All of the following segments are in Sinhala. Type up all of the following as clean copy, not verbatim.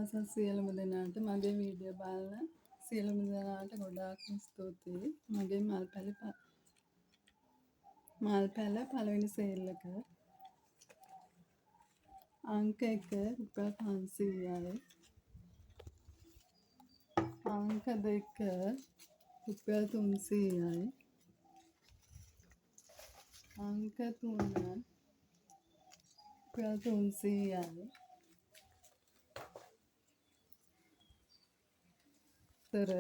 අසල් සියලුම දෙනාට මගේ වීඩියෝ බලන සියලුම දෙනාට ගොඩාක්ම ස්තුතියි. මගේ මල් පැල පළවෙනි සේල් එක අංක 1 රුපියල් 500යි. අංක 2 රුපියල් 300යි. අංක 3 රුපියල් 300යි. තර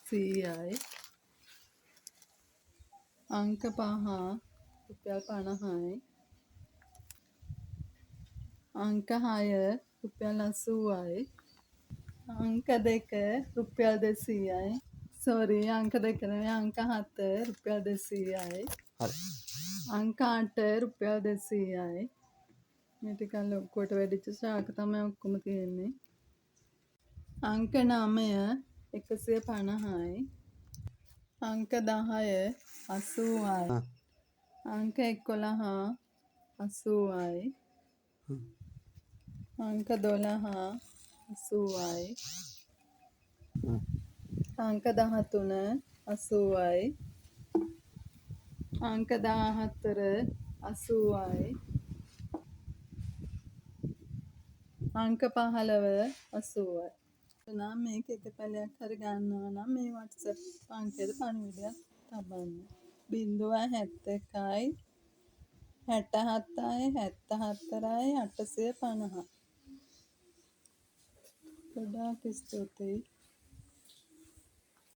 100යි. අංක 5 රුපියල් 50යි. අංක 6 රුපියල් 80යි. අංක 2 රුපියල් 200යි. සෝරි අංක 2 නෙවෙයි අංක 7 රුපියල් 200යි. හරි. අංක 8 රුපියල් 200යි. මේ ටික ලොක්කොට වැඩිච්ච ශාක තමයි ඔක්කොම තියෙන්නේ. අංක 9 150යි. අංක 10 80යි. අංක 11 80යි. අංක 12 80යි. අංක 13 80යි. අංක 14 80යි. අංක 15 80යි. නම් මේක එක පැලයක් හරි ගන්නවා නම් මේ WhatsApp අංකෙට පණිවිඩයක් තබන්න. 071යි 67යි 74යි 850. ගොඩාක් ස්තුතියි.